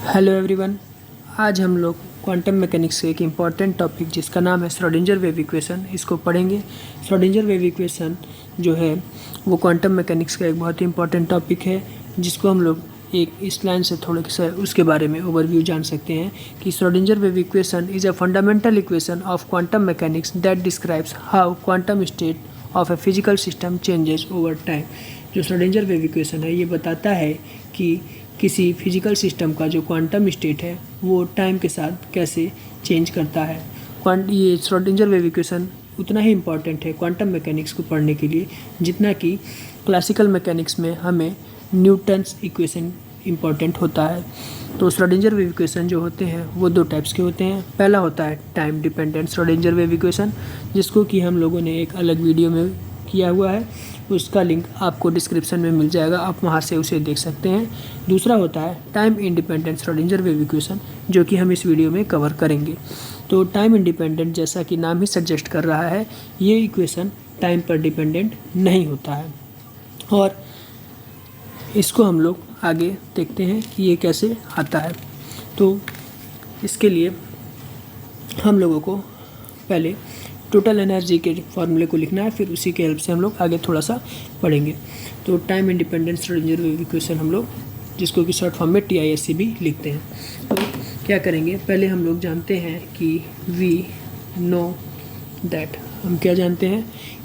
Hello everyone. आज हम लोग क्वांटम मैकेनिक्स के एक इम्पॉर्टेंट टॉपिक जिसका नाम है श्रोडिंगर वेव इक्वेशन इसको पढ़ेंगे। श्रोडिंगर वेव इक्वेशन जो है वो क्वांटम मैकेनिक्स का एक बहुत ही इम्पॉर्टेंट टॉपिक है, जिसको हम लोग एक इस लाइन से थोड़े सा उसके बारे में ओवरव्यू जान सकते हैं कि Schrodinger wave equation is a fundamental equation of quantum mechanics that describes how quantum state of a physical system changes over time. जो श्रोडिंगर वेव इक्वेशन है ये बताता है कि किसी फिजिकल सिस्टम का जो क्वांटम स्टेट है वो टाइम के साथ कैसे चेंज करता है। ये श्रोडिंगर वेव इक्वेशन उतना ही इम्पॉर्टेंट है क्वांटम मैकेनिक्स को पढ़ने के लिए जितना कि क्लासिकल मैकेनिक्स में हमें न्यूटन्स इक्वेशन इम्पॉर्टेंट होता है। तो श्रोडिंगर वेव इक्वेशन जो होते हैं वो दो टाइप्स के होते हैं। पहला होता है time dependent Schrodinger wave equation, जिसको कि हम लोगों ने एक अलग वीडियो में किया हुआ है, उसका लिंक आपको डिस्क्रिप्शन में मिल जाएगा, आप वहाँ से उसे देख सकते हैं। दूसरा होता है time independent Schrodinger wave equation, जो कि हम इस वीडियो में कवर करेंगे। तो टाइम इंडिपेंडेंट जैसा कि नाम ही सजेस्ट कर रहा है, ये इक्वेशन टाइम पर डिपेंडेंट नहीं होता है और इसको हम लोग आगे देखते हैं कि ये कैसे आता है। तो इसके लिए हम लोगों को पहले टोटल एनर्जी के फॉर्मूले को लिखना है, फिर उसी के हेल्प से हम लोग आगे थोड़ा सा पढ़ेंगे। तो time independent Schrodinger wave equation हम लोग जिसको कि शॉर्ट फॉर्म में TISC भी लिखते हैं। तो क्या करेंगे, पहले हम लोग जानते हैं कि वी नो दैट, हम क्या जानते हैं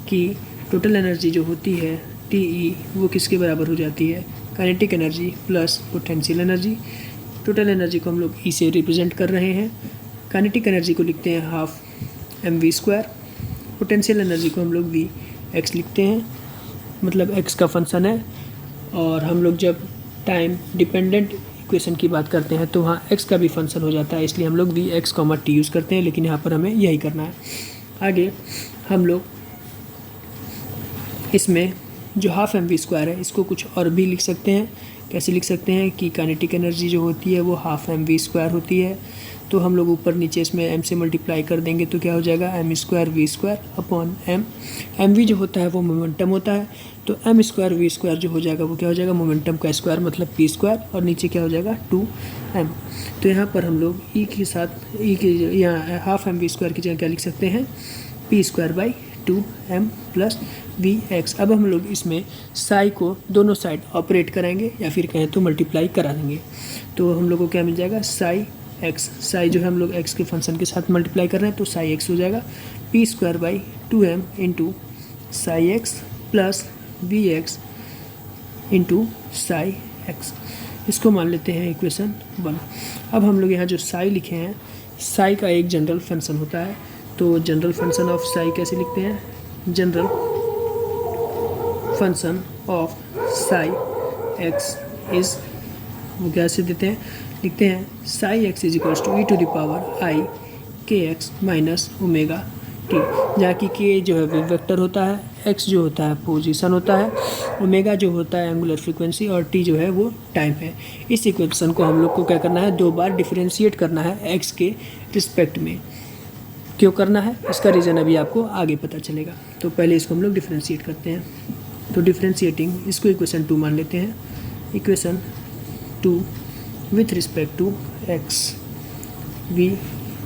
कि टोटल एनर्जी जो होती है TE वो किसके बराबर हो जाती है, kinetic energy plus potential energy. Total energy को हम लोग E से रिप्रेजेंट कर रहे हैं, काइनेटिक एनर्जी को लिखते हैं हाफ mv², पोटेंशियल एनर्जी को हम लोग Vx लिखते हैं, मतलब x का फंक्शन है। और हम लोग जब टाइम डिपेंडेंट इक्वेशन की बात करते हैं तो वहाँ x का भी फंक्शन हो जाता है, इसलिए हम लोग Vx, T यूज़ करते हैं, लेकिन यहाँ पर हमें यही करना है। आगे हम लोग इसमें जो हाफ mv² है इसको कुछ और भी लिख सकते हैं। कैसे लिख सकते हैं कि काइनेटिक एनर्जी जो होती है वो हाफ mv² होती है, तो हम लोग ऊपर नीचे इसमें m से मल्टीप्लाई कर देंगे तो क्या हो जाएगा m² v² upon m। mv जो होता है वो मोमेंटम होता है, तो m² v² जो हो जाएगा वो क्या हो जाएगा मोमेंटम का स्क्वायर मतलब p², और नीचे क्या हो जाएगा 2m। तो यहाँ पर हम लोग e के साथ e के यहाँ हाफ mv² की जगह क्या लिख सकते हैं p²/2m प्लस Vx। अब हम लोग इसमें साई को दोनों साइड ऑपरेट कराएंगे या फिर कहें तो मल्टीप्लाई करा देंगे, तो हम लोग को क्या मिल जाएगा साई x। साई जो है हम लोग x के फंक्शन के साथ मल्टीप्लाई कर रहे हैं तो साई x हो जाएगा p²/2m into Sai x plus Vx into Sai x। इसको मान लेते हैं इक्वेशन 1। अब हम लोग यहाँ जो साई लिखे हैं, साई का एक जनरल फंक्शन होता है, तो जनरल फंक्शन ऑफ साई कैसे लिखते हैं, general function of psi x is वो कैसे देते हैं, लिखते हैं psi x is equals to e⁻i kx minus omega t, जहाँ की k जो है वेव वेक्टर होता है, x जो होता है पोजीशन होता है, ओमेगा जो होता है एंगुलर फ्रीक्वेंसी और t जो है वो टाइम है। इस इक्वेशन को हम लोग को क्या करना है, 2 बार डिफरेंशिएट करना है x के रिस्पेक्ट में। क्यों करना है इसका रीज़न अभी आपको आगे पता चलेगा। तो पहले इसको हम लोग डिफरेंशिएट करते हैं, तो डिफरेंशिएटिंग इसको इक्वेशन 2 मान लेते हैं। Equation 2 with respect to x we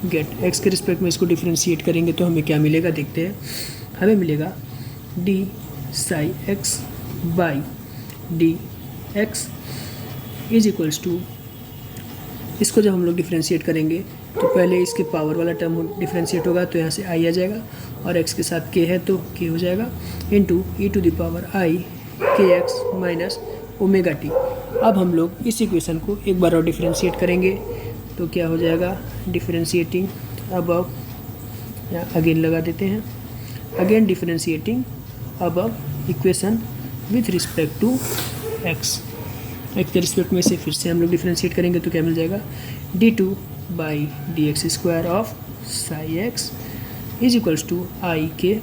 get, x के रिस्पेक्ट में इसको डिफरेंशिएट करेंगे तो हमें क्या मिलेगा देखते हैं। हमें मिलेगा d psi x by d x is equals to, इसको जब हम लोग डिफरेंशिएट करेंगे तो पहले इसके पावर वाला टर्म डिफरेंशिएट होगा तो यहाँ से i आ जाएगा और x के साथ k है तो k हो जाएगा into e⁻i kx minus omega T. अब हम लोग इस इक्वेशन को एक बार और डिफरेंशिएट करेंगे तो क्या हो जाएगा, डिफरेंशिएटिंग अबव, यहाँ अगेन लगा देते हैं, again differentiating above equation with respect to x के रिस्पेक्ट में से फिर से हम लोग डिफरेंशिएट करेंगे तो क्या मिल जाएगा d2/dx² of psi x is equals to i k.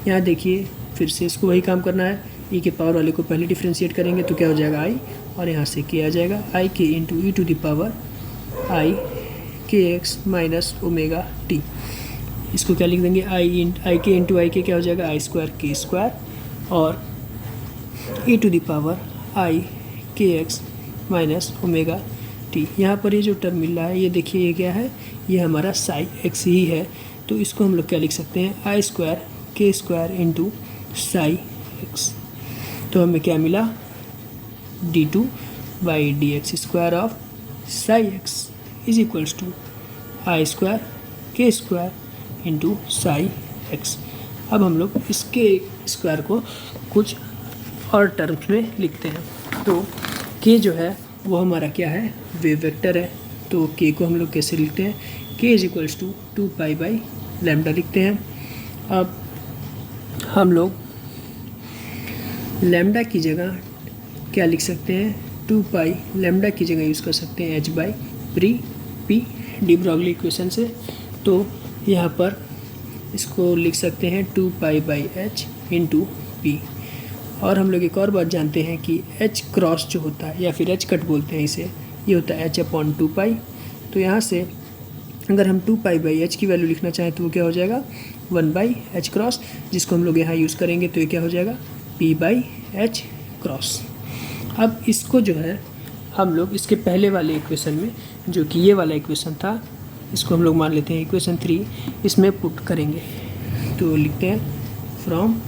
यहाँ देखिए फिर से इसको वही काम करना है, e के पावर वाले को पहले डिफरेंशिएट करेंगे तो क्या हो जाएगा i, और यहाँ से k आ जाएगा आई के into e⁻i kx minus omega T. इसको क्या लिख देंगे आई के इंटू आई के क्या हो जाएगा i² k² और e⁻i kx minus omega T. यहाँ पर ये जो टर्म मिल रहा है ये देखिए ये क्या है, ये हमारा साई एक्स ही है। तो इसको हम लोग क्या लिख सकते हैं, i square k square into psi x. तो हमें क्या मिला, d2 by d x square of psi x is equals to i square k square into psi x. अब हम लोग इसके स्क्वायर को कुछ और टर्म्स में लिखते हैं। तो के जो है वो हमारा क्या है, वेव वेक्टर है। तो के को हम लोग कैसे लिखते हैं, k is equals to 2 pi by lambda लिखते हैं। अब हम लोग लैम्डा की जगह क्या लिख सकते हैं, 2 पाई लैम्डा की जगह यूज़ कर सकते हैं h by P de Broglie equation से। तो यहाँ पर इसको लिख सकते हैं 2 pi by h into P. और हम लोग एक और बात जानते हैं कि h क्रॉस जो होता है या फिर h कट बोलते हैं इसे, ये होता है h अपॉन 2 पाई। तो यहाँ से अगर हम 2 पाई बाई h की वैल्यू लिखना चाहें तो वो क्या हो जाएगा, 1 बाई एच क्रॉस, जिसको हम लोग यहाँ यूज़ करेंगे तो ये क्या हो जाएगा, p बाई एच क्रॉस। अब इसको जो है हम लोग इसके पहले वाले इक्वेशन में, जो कि ये वाला इक्वेशन था, इसको हम लोग मान लेते हैं इक्वेशन 3, इसमें पुट करेंगे। तो लिखते हैं फ्रॉम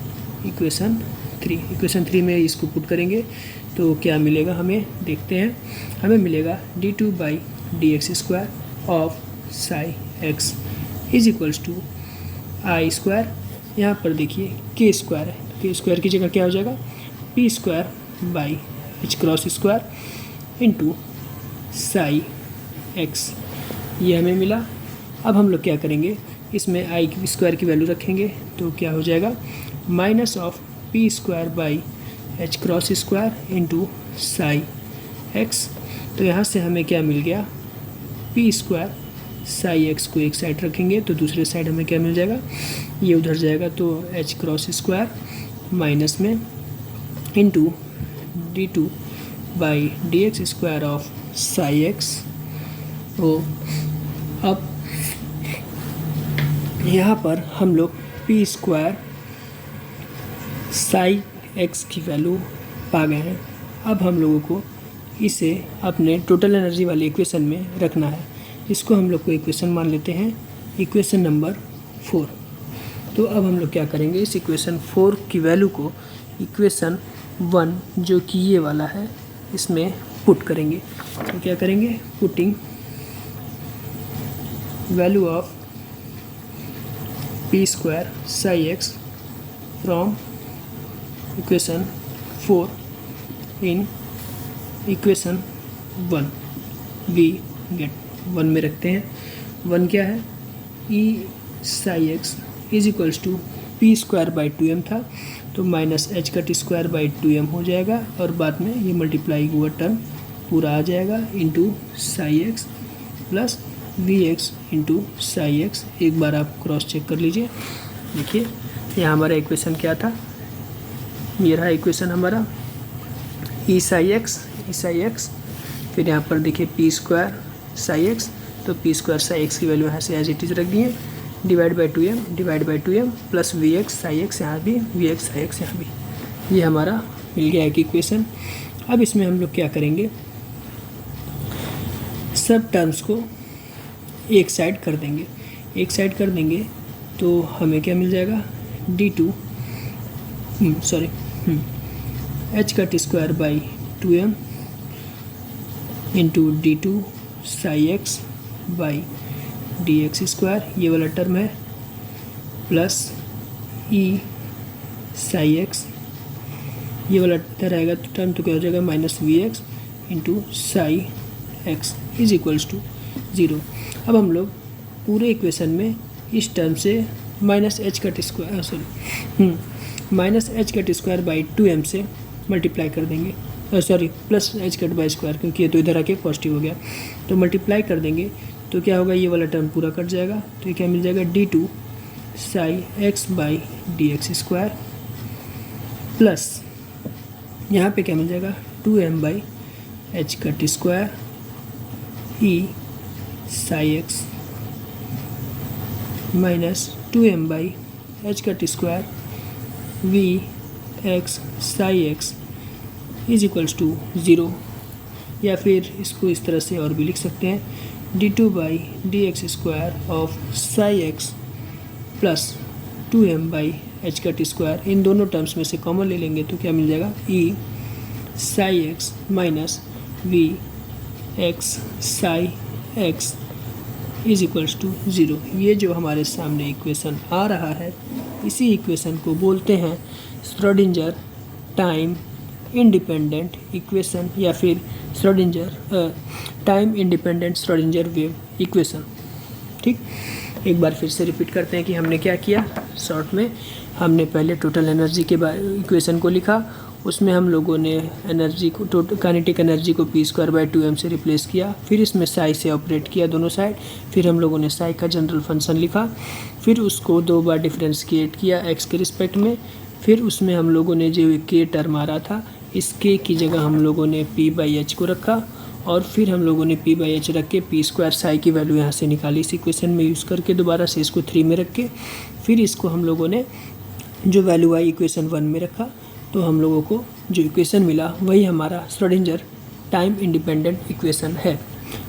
इक्वेशन 3 में इसको पुट करेंगे तो क्या मिलेगा हमें, देखते हैं। हमें मिलेगा d2 by d x square of psi x is equals to i square, यहाँ पर देखिए के स्क्वायर है, के स्क्वायर की जगह क्या हो जाएगा, P square by H cross square into psi x, ये हमें मिला। अब हम लोग क्या करेंगे, इसमें आई स्क्वायर की वैल्यू रखेंगे तो क्या हो जाएगा, minus of p square by H cross square into psi x. तो यहाँ से हमें क्या मिल गया, पी स्क्वायर साई एक्स को एक साइड रखेंगे तो दूसरे साइड हमें क्या मिल जाएगा, ये उधर जाएगा तो एच क्रॉस स्क्वायर माइनस में into d2 by d x square of psi x. तो अब यहाँ पर हम लोग पी स्क्वायर साई एक्स की वैल्यू पा गए हैं। अब हम लोगों को इसे अपने टोटल एनर्जी वाले इक्वेशन में रखना है। इसको हम लोग को इक्वेशन मान लेते हैं, इक्वेशन नंबर 4। तो अब हम लोग क्या करेंगे, इस इक्वेशन 4 की वैल्यू को इक्वेशन 1 जो कि ये वाला है इसमें पुट करेंगे। तो क्या करेंगे, putting value of p square psi x from equation 4 in equation 1, we get 1 में रखते हैं। 1 क्या है, E psi x is equals to p square by 2m था तो minus h cut square by 2m हो जाएगा और बाद में ये मल्टीप्लाई हुआ टर्म पूरा आ जाएगा into psi x plus V x into psi x. एक बार आप क्रॉस चेक कर लीजिए, देखिए यहाँ हमारा इक्वेशन क्या था, ये रहा इक्वेशन हमारा ई साई एक्स, फिर यहाँ पर देखिए पी स्क्वायर साई एक्स, तो पी स्क्वायर साई एक्स की वैल्यू यहाँ से एज इट इज़ रख दिए, divide by 2m plus V x psi x यहाँ भी, वी एक्स साई एक्स यहाँ भी। ये हमारा मिल गया एक इक्वेशन। अब इसमें हम लोग क्या करेंगे, सब टर्म्स को एक साइड कर देंगे, तो हमें क्या मिल जाएगा, d2 H cut square by 2m into d2 psi x by d x square, ये वाला टर्म है, प्लस ई साई एक्स, ये वाला इधर आएगा तो टर्म तो क्या हो जाएगा, minus V x into psi x is equals to 0। अब हम लोग पूरे इक्वेशन में इस टर्म से minus h cut square by 2m से मल्टीप्लाई कर देंगे, plus H cut by square, क्योंकि ये तो इधर आके पॉजिटिव हो गया, तो मल्टीप्लाई कर देंगे तो क्या होगा, ये वाला टर्म पूरा कट जाएगा तो ये क्या मिल जाएगा, d2 psi x by d x square plus यहाँ पे क्या मिल जाएगा, 2m by h cut square E psi x minus 2m by h cut square V x psi x is equals to 0। या फिर इसको इस तरह से और भी लिख सकते हैं d2/dx² of psi x plus 2m/h²। इन दोनों टर्म्स में से कॉमन ले लेंगे तो क्या मिल जाएगा, e psi x minus v x psi x is equals to 0। ये जो हमारे सामने इक्वेशन आ रहा है, इसी इक्वेशन को बोलते हैं श्रोडिंजर टाइम इंडिपेंडेंट इक्वेशन या फिर Schrödinger time independent Schrödinger wave equation. ठीक, एक बार फिर से रिपीट करते हैं कि हमने क्या किया। शॉर्ट में हमने पहले टोटल एनर्जी के इक्वेशन को लिखा, उसमें हम लोगों ने एनर्जी को टोटल काइनेटिक एनर्जी को p²/2m से रिप्लेस किया, फिर इसमें साई से ऑपरेट किया दोनों साइड, फिर हम लोगों ने साई का जनरल फंक्शन लिखा, फिर उसको 2 बार डिफ्रेंशिएट किया x के रिस्पेक्ट में, फिर उसमें हम लोगों ने जो k टर्म आ रहा था, इस k की जगह हम लोगों ने p/h को रखा और फिर हम लोगों ने p/h रख के p² साई की वैल्यू यहाँ से निकाली इस इक्वेशन में यूज़ करके, दोबारा से इसको 3 में रख के, फिर इसको हम लोगों ने जो वैल्यू आई इक्वेशन 1 में रखा, तो हम लोगों को जो इक्वेशन मिला वही हमारा श्रोडिंजर टाइम इंडिपेंडेंट इक्वेशन है।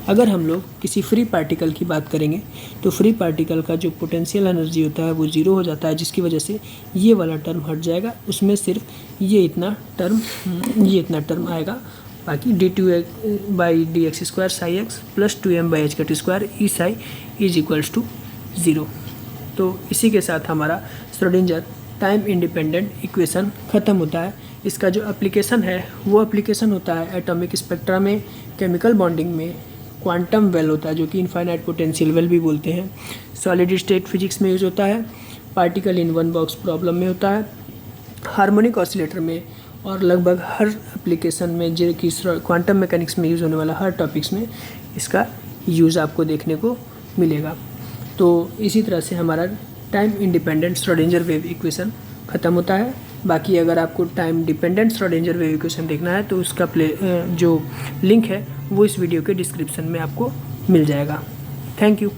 अगर हम लोग किसी फ्री पार्टिकल की बात करेंगे तो फ्री पार्टिकल का जो पोटेंशियल एनर्जी होता है वो 0 हो जाता है, जिसकी वजह से ये वाला टर्म हट जाएगा, उसमें सिर्फ ये इतना टर्म आएगा, बाकी d2/dx² psi x plus 2m/h² E psi is equals to 0। तो इसी के साथ हमारा श्रोडिंजर टाइम इंडिपेंडेंट इक्वेशन ख़त्म होता है। इसका जो एप्लीकेशन है वो एप्लीकेशन होता है एटॉमिक स्पेक्ट्रा में, केमिकल बॉन्डिंग में, क्वांटम वेल होता है जो कि इनफाइनाइट पोटेंशियल वेल भी बोलते हैं, सॉलिड स्टेट फिजिक्स में यूज़ होता है, particle in one box problem में होता है, हार्मोनिक ऑसिलेटर में, और लगभग हर एप्लीकेशन में जो कि क्वांटम मैकेनिक्स में यूज़ होने वाला हर टॉपिक्स में इसका यूज़ आपको देखने को मिलेगा। तो इसी तरह से हमारा time independent Schrödinger wave equation ख़त्म होता है। बाकी अगर आपको time dependent Schrödinger wave equation देखना है तो उसका जो लिंक है वो इस वीडियो के डिस्क्रिप्शन में आपको मिल जाएगा। Thank you.